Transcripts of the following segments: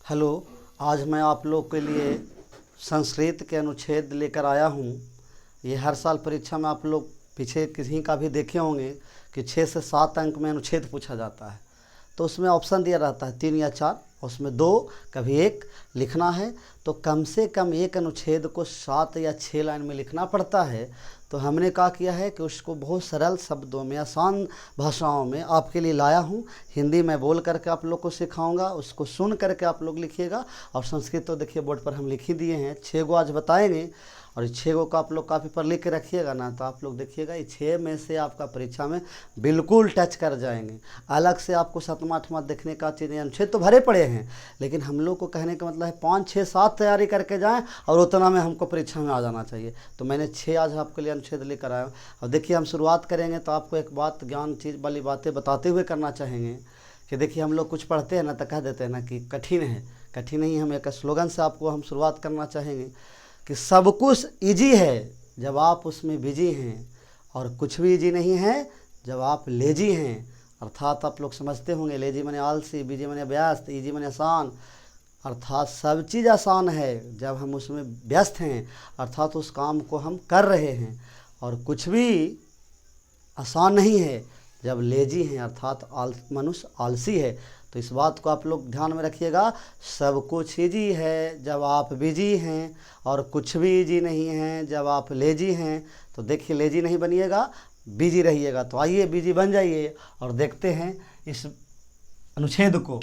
Hello, आज मैं आप लोग के लिए संस्कृत के अनुच्छेद लेकर आया हूँ। ये हर साल परीक्षा में आप लोग पीछे किसी का भी देखे होंगे कि 6 से 7 अंक में अनुच्छेद पूछा जाता है। तो उसमें ऑप्शन दिया रहता है 3 या 4, उसमें 2 कभी 1 लिखना है। तो कम से कम एक अनुच्छेद को 7 या 6 लाइन में लिखना पड़ता है। तो हमने क्या किया है कि उसको बहुत सरल शब्दों में, आसान भाषाओं में आपके लिए लाया हूँ। हिंदी में बोल करके आप लोग को सिखाऊंगा, उसको सुन करके आप लोग लिखिएगा। और संस्कृत तो देखिए बोर्ड पर हम लिख ही दिए हैं, 6 गो आज बताएंगे। और ये 6 गो का आप लोग कापी पर लिख के रखिएगा ना, तो आप लोग देखिएगा ये 6 में से आपका परीक्षा में बिल्कुल टच कर जाएंगे। अलग से आपको 7वां 8वां देखने का चीज़ें अनुच्छेद तो भरे पड़े हैं, लेकिन हम लोग को कहने का मतलब है 5 6 7 तैयारी करके जाएं और उतना में हमको परीक्षा में आ जाना चाहिए। तो मैंने 6 आज आपके लिए अनुच्छेद लेकर आया हूँ। और देखिए, हम शुरुआत करेंगे तो आपको एक बात, ज्ञान चीज़ वाली बातें बताते हुए करना चाहेंगे कि देखिए, हम लोग कुछ पढ़ते हैं ना तो कह देते हैं ना कि कठिन है। कठिन नहीं, हम एक स्लोगन से आपको हम शुरुआत करना चाहेंगे कि सब कुछ इजी है जब आप उसमें बिजी हैं, और कुछ भी इजी नहीं है जब आप लेजी हैं। अर्थात आप लोग समझते होंगे, लेजी माने आलसी, बिजी माने व्यस्त, इजी माने आसान। अर्थात सब चीज़ आसान है जब हम उसमें व्यस्त हैं, अर्थात उस काम को हम कर रहे हैं। और कुछ भी आसान नहीं है जब लेजी हैं, अर्थात मनुष्य आलसी है। तो इस बात को आप लोग ध्यान में रखिएगा। सब कुछ इजी है जब आप बिजी हैं, और कुछ भी इजी नहीं है जब आप लेजी हैं। तो देखिए, लेजी नहीं बनिएगा, बिजी रहिएगा। तो आइए बिजी बन जाइए और देखते हैं इस अनुच्छेद को।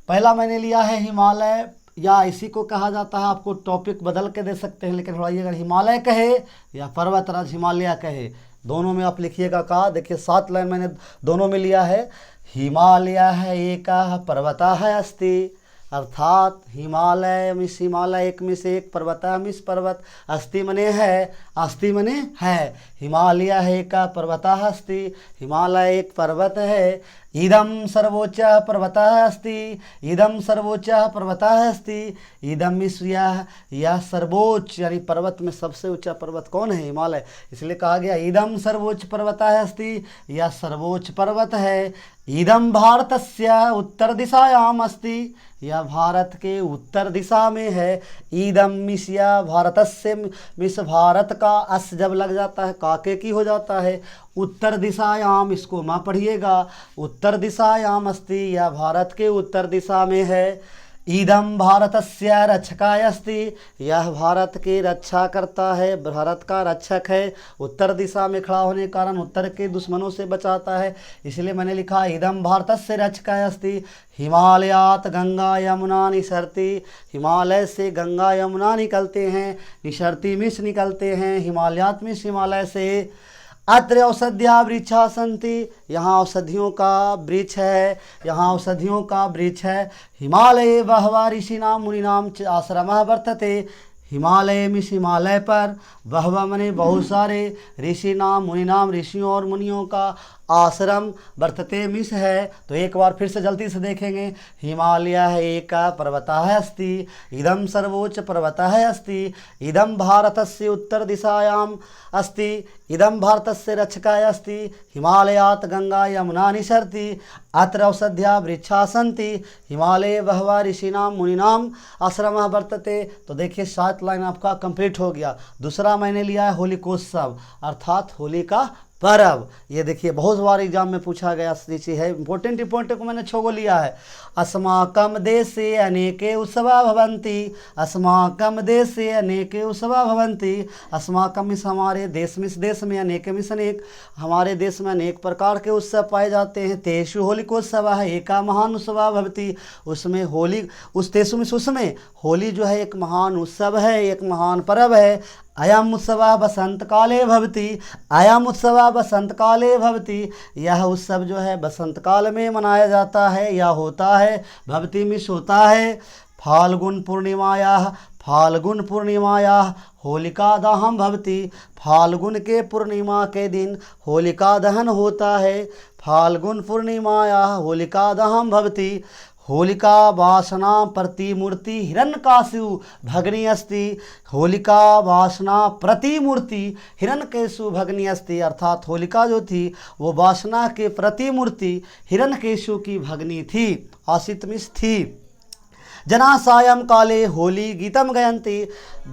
पहला मैंने लिया है हिमालय, या इसी को कहा जाता है, आपको टॉपिक बदल के दे सकते हैं, लेकिन थोड़ा अगर हिमालय कहे या पर्वतराज हिमालय कहे, दोनों में आप लिखिएगा का। देखिए 7 लाइन मैंने दोनों में लिया है। हिमालय है एका पर्वता है अस्ति, अर्थात हिमालय मिस हिमालय, एक में से एक, पर्वत मिस पर्वत, अस्ति मने है, अस्ति मने है। हिमालय है एका पर्वत अस्ति, हिमालय एक पर्वत है। इदम सर्वोच्च पर्वत अस्ति, इदम सर्वोच्च पर्वत अस्ति, इदम यह सर्वोच्च, यानी पर्वत में सबसे ऊंचा पर्वत कौन है? हिमालय। इसलिए कहा गया इदम सर्वोच्च पर्वत अस्ति, यह सर्वोच्च पर्वत है। इदम भारतस्य उत्तर दिशायाम अस्ति, यह भारत के उत्तर दिशा में है। ईदम मिस्या भारतस्य, मिस भारत का अस जब लग जाता है काके की हो जाता है। उत्तर दिशायाम, इसको माँ पढ़िएगा, उत्तर दिशायाम अस्ति, यह भारत के उत्तर दिशा में है। ईदम भारतस्य रक्षकाय अस्ति, यह भारत की रक्षा करता है, भारत का रक्षक है। उत्तर दिशा में खड़ा होने के कारण उत्तर के दुश्मनों से बचाता है, इसलिए मैंने लिखा ईदम भारतस्य रक्षकाय अस्ति। हिमालयात गंगा यमुना निसरती, हिमालय से गंगा यमुना निकलते हैं, निसरती मिस निकलते हैं, हिमालयात मिस हिमालय से। अत्र औषध्या वृक्षा सन्ति, यहाँ औषधियों का वृक्ष है, यहाँ औषधियों का वृक्ष है। हिमालये बहवा ऋषिनाम मुनिनाम च आश्रमः वर्तते, हिमालय मिस हिमालय पर, बहवा मने बहुत सारे, ऋषि नाम मुनि नाम, ऋषियों और मुनियों का आश्रम, वर्तते मिस है। तो एक बार फिर से जल्दी से देखेंगे। हिमालय है एका पर्वत है अस्ति, इदम सर्वोच्च पर्वत है अस्ति, इदम भारतस्य उत्तर दिशायाम अस्ति, इदम भारतस्य रक्षकाय अस्ति, हिमालयात गंगा यमुना निसरति, अत्र औषध्या वृक्षा सन्ति, हिमालये बहवा ऋषिनाम मुनिनाम आश्रमः वर्तते। तो देखिए 7 लाइन आपका कंप्लीट हो गया। दूसरा मैंने लिया है होलिकोत्सव, अर्थात होली का पर्व। ये देखिए बहुत बार एग्जाम में पूछा गया चीज़ है, इंपॉर्टेंट को मैंने 6 गो लिया है। अस्माकं देशे अनेके उत्सवा भवन्ति, अस्माकं देशे अनेके उत्सवा भवन्ति, अस्माकं मिस हमारे देश में, इस देश में, अनेक मिस अनेक, हमारे देश में अनेक प्रकार के उत्सव पाए जाते हैं। तेषु होलिकोत्सव है एका महान उत्सवा भवति, उसमें होली, उस तेषु में, उसमें होली जो है एक महान उत्सव है, एक महान पर्व है। अयम उत्सव बसंत काले भवति, अयम उत्सव बसंत काले भवति, यह उत्सव जो है बसंत काल में मनाया जाता है या होता है। भवति मिस होता है। फाल्गुन पूर्णिमाया, फाल्गुन पूर्णिमाया होलिका दहन भवति, फाल्गुन के पूर्णिमा के दिन होलिका दहन होता है। फाल्गुन पूर्णिमाया होलिका दहन भवति, होलिका वासना प्रतिमूर्ति हिरण्यकाशु भगनी अस्ति, होलिका वासना प्रतिमूर्ति हिरण्यकेशु भगनी अस्ति, अर्थात होलिका जो थी वो वासना के प्रतिमूर्ति हिरण्यकेशु की भगनी थी, आसित मिस थी। जना सायं काले होली गीतम गायन्ति।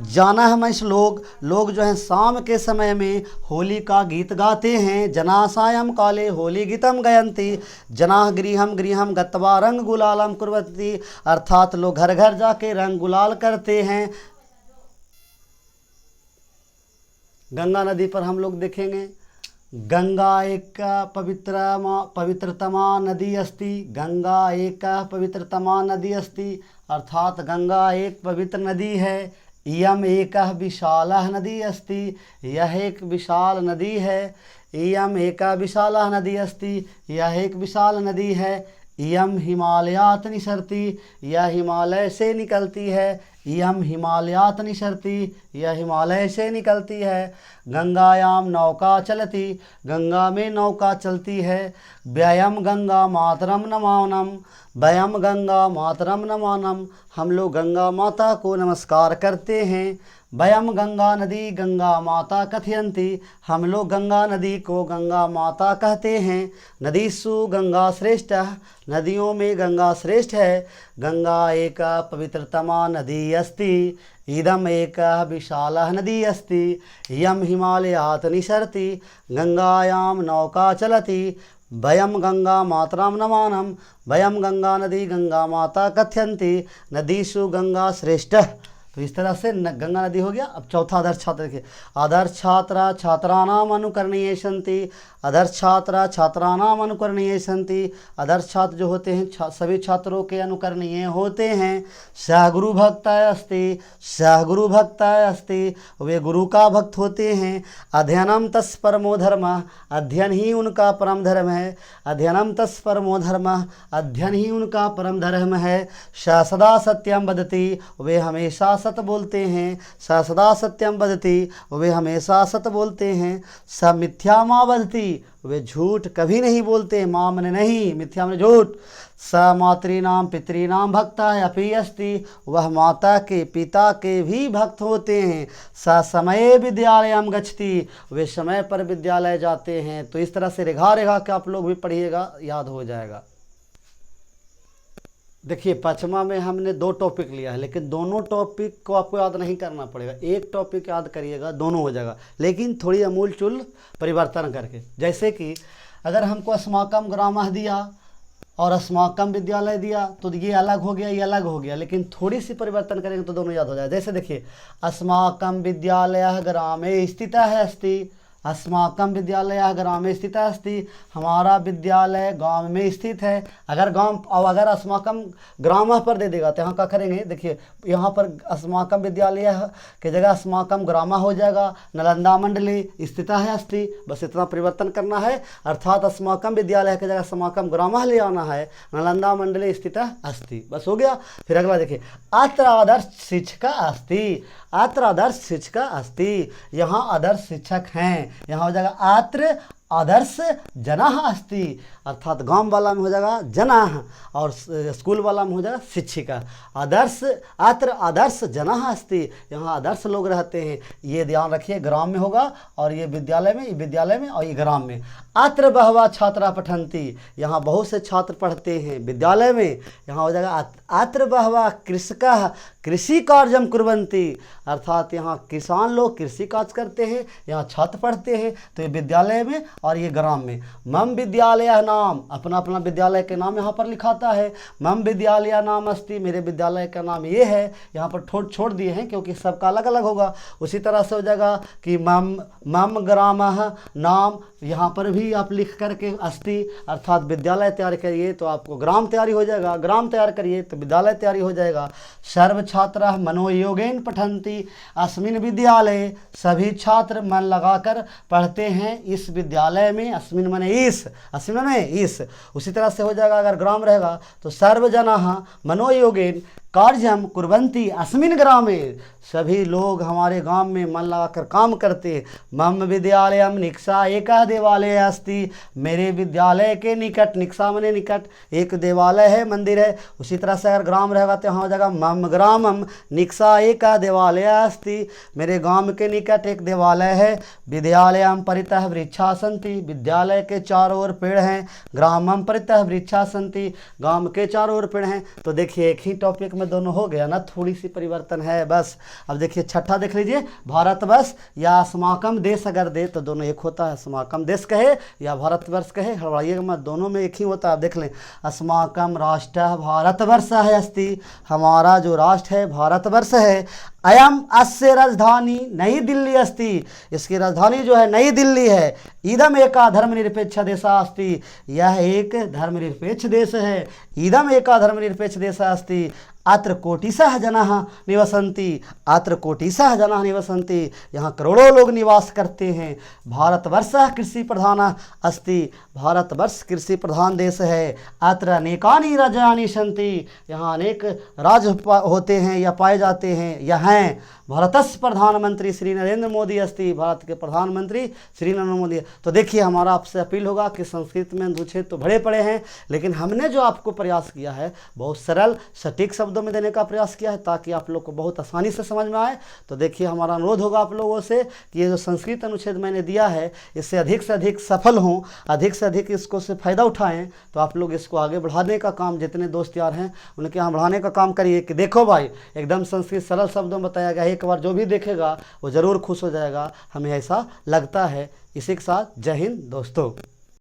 जाना है मैं लोग जो हैं शाम के समय में होली का गीत गाते हैं। जना सायं काले होली गीतम गायन्ति। जना गृहम गृहम गत्वा रंग गुलालम कुर्वन्ति, अर्थात लोग घर घर जाके रंग गुलाल करते हैं। गंगा नदी पर हम लोग देखेंगे, गंगा एक पवित्रतमा नदी अस्ति। गंगा एक पवित्रतमा नदी अस्ति, अर्थात गंगा एक पवित्र नदी है। इयम एक विशालः नदी अस्ति, यह एक विशाल नदी है। इयम एक विशालः नदी अस्ति, यह एक विशाल नदी है। इयम हिमालयात् निसरति, यह हिमालय से निकलती है। इयम हिमालयात् निसरति, यह हिमालय से निकलती है। गंगायाम नौका चलती, गंगा में नौका चलती है। व्ययम गंगा मातरम नमानम, व्ययम गंगा मातरम नमानम, हम लोग गंगा माता को नमस्कार करते हैं। वयम गंगा नदी गंगा माता कथयन्ति, हम लोग गंगा नदी को गंगा माता कहते हैं। नदीसु गंगा श्रेष्ठ, नदियों में गंगा श्रेष्ठ है। गंगा एक पवित्रतमा नदी अस्ति, इदम एक विशालः नदी अस्ति। यम हिमालयात् निसरति, गंगायां नौका चलति। वयम गंगा मातरम नमानम, वयम गंगा नदी गंगा माता कथयन्ति। नदीसु गंगा श्रेष्ठ। तो इस तरह से गंगा नदी हो गया। अब चौथा आदर्श छात्र देखिए, आदर्श छात्र छात्राणाम अनुकरणीय सन्ति। आदर्श छात्र छात्राणाम अनुकरणीय सन्ति, आदर्श छात्र जो होते हैं सभी छात्रों के अनुकरणीय होते हैं। सह गुरु भक्त अस्ति, सह गुरु भक्त अस्ति, वे गुरु का भक्त होते हैं। अध्ययनम तस् परमो धर्म, अध्ययन ही उनका परम धर्म है। अध्ययनम तस् परमो धर्म, अध्ययन ही उनका परम धर्म है। स सदा सत्यम वदति, वे हमेशा सत बोलते हैं। स सदा सत्यम वदति, वे हमेशा सत बोलते हैं। स मिथ्या मा वदति, वे झूठ कभी नहीं बोलते। माँ मने नहीं, मिथ्या मने झूठ। स मातृनाम पितृनाम भक्ता अपि अस्ति, वह माता के पिता के भी भक्त होते हैं। स समय विद्यालयम गच्छति, वे समय पर विद्यालय जाते हैं। तो इस तरह से रेखा रेखा के आप लोग भी पढ़िएगा, याद हो जाएगा। देखिए पचमा में हमने 2 टॉपिक लिया है, लेकिन दोनों टॉपिक को आपको याद नहीं करना पड़ेगा। एक टॉपिक याद करिएगा, दोनों हो जाएगा, लेकिन थोड़ी अमूल चूल परिवर्तन करके। जैसे कि अगर हमको अस्माकम ग्रामः दिया और अस्माकम विद्यालय दिया तो ये अलग हो गया, ये अलग हो गया, लेकिन थोड़ी सी परिवर्तन करेंगे तो दोनों याद हो जाएगा। जैसे देखिए, अस्माकम विद्यालयः ग्रामे स्थितः अस्ति, अस्माकं विद्यालयः ग्रामे स्थितः अस्ति, हमारा विद्यालय गांव में स्थित है। अगर गांव और अगर अस्माकं ग्रामः पर दे देगा तो यहाँ क्या करेंगे, देखिए यहाँ पर अस्माकं विद्यालय की जगह अस्माकं ग्रामः हो जाएगा। नालंदा मंडले स्थितः अस्ति, बस इतना परिवर्तन करना है, अर्थात अस्माकं विद्यालय की जगह अस्माकं ग्रामः ले आना है। नालंदा मंडले स्थितः अस्ति, बस हो गया। फिर अगला देखिए, अत्र आदर्श शिक्षक अस्ति, अत्र आदर्श शिक्षक अस्ति, यहाँ आदर्श शिक्षक हैं। यहाँ हो जाएगा अत्र आदर्श जनः अस्ति, अर्थात गांव वाला में हो जाएगा जनः और स्कूल वाला में हो जाएगा शिक्षिका। आदर्श अत्र आदर्श जनः अस्ति, यहाँ आदर्श लोग रहते हैं। ये ध्यान रखिए, ग्राम में होगा और ये विद्यालय में और ये ग्राम में। अत्र बहवः छात्रा पठन्ति, यहाँ बहुत से छात्र पढ़ते हैं विद्यालय में। यहाँ हो जाएगा अत्र बहवः कृषकाः कृषि कार्यम कुर्वन्ति, अर्थात यहाँ किसान लोग कृषि कार्य करते हैं, यहाँ छात्र पढ़ते हैं। तो ये विद्यालय में और ये ग्राम में। मम विद्यालय नाम, अपना अपना विद्यालय के नाम यहाँ पर लिखाता है। मम विद्यालय नाम अस्ति, मेरे विद्यालय का नाम ये है। यहाँ पर छोड़ दिए हैं क्योंकि सबका अलग अलग होगा। उसी तरह से हो जाएगा कि मम ग्रामः नाम, यहाँ पर भी आप लिख करके अस्ति, अर्थात विद्यालय तैयार करिए तो आपको ग्राम तैयारी हो जाएगा, ग्राम तैयार करिए तो विद्यालय तैयारी हो जाएगा। सर्व छात्राः मनोयोगेन पठन्ति अस्मिन् विद्यालये, सभी छात्र मन लगाकर पढ़ते हैं इस विद्यालय में। अस्मिन् माने इस, अस्मिन् माने इस। उसी तरह से हो जाएगा अगर ग्राम रहेगा तो सर्वजनाः मनोयोगेन कार्यम कुर्वन्ति अस्मिन् ग्रामे, सभी लोग हमारे गांव में मन लगाकर काम करते हैं। मम विद्यालयम निक्षा एकः देवालय अस्ति, मेरे विद्यालय के निकट, निक्षा मने निकट, एक देवालय है, मंदिर है। उसी तरह से अगर ग्राम रहेगा तो यहाँ हो जाएगा मम ग्रामम निक्षा एकः देवालय अस्ति, मेरे गांव के निकट एक देवालय है। विद्यालयम परितः वृक्षा सन्ति, विद्यालय के चारों ओर पेड़ हैं। ग्रामम परितः वृक्षा सन्ति, गांव के चारों ओर पेड़ हैं। तो देखिए एक ही टॉपिक में दोनों हो गया ना, थोड़ी सी परिवर्तन है बस। अब देखिए छठा देख लीजिए, भारतवर्ष या अस्माकम देश अगर दे तो दोनों एक होता है, अस्माकम देश कहे या भारतवर्ष कहे, हड़बड़ाइएगा मत, दोनों में एक ही होता है। आप देख लें, अस्माकम राष्ट्र भारतवर्ष है अस्ति, हमारा जो राष्ट्र है भारतवर्ष है। अयम अस्य राजधानी नई दिल्ली अस्ति, इसकी राजधानी जो है नई दिल्ली है। इदम एका धर्मनिरपेक्ष देशा अस्ति, यह एक धर्मनिरपेक्ष देश है। इदम एका धर्मनिरपेक्ष देशा अस्ति। अत्र कोटिशः जनाः निवसन्ति, अत्र कोटिशः जनाः निवसन्ति, यहाँ करोड़ों लोग निवास करते हैं। भारतवर्षः कृषि प्रधान अस्ति, भारतवर्ष कृषि प्रधान देश है। अत्र अनेकानि राज्यानि सन्ति, यहाँ अनेक राज्य होते हैं या पाए जाते हैं या हैं। भारतस्य प्रधानमंत्री श्री नरेंद्र मोदी अस्ति, भारत के प्रधानमंत्री श्री नरेंद्र मोदी। तो देखिए हमारा आपसे अपील होगा कि संस्कृत में अनुच्छेद तो बड़े पड़े हैं, लेकिन हमने जो आपको प्रयास किया है बहुत सरल सटीक शब्दों में देने का प्रयास किया है ताकि आप लोग को बहुत आसानी से समझ में आए। तो देखिए हमारा अनुरोध होगा आप लोगों से कि ये जो संस्कृत अनुच्छेद मैंने दिया है इससे अधिक सफल हों, अधिक से अधिक इसको से फ़ायदा उठाएं। तो आप लोग इसको आगे बढ़ाने का काम, जितने दोस्त यार हैं उनके यहाँ बढ़ाने का काम करिए कि देखो भाई एकदम संस्कृत सरल शब्दों में बताया गया, एक बार जो भी देखेगा वो ज़रूर खुश हो जाएगा, हमें ऐसा लगता है। इसी के साथ जय हिंद दोस्तों।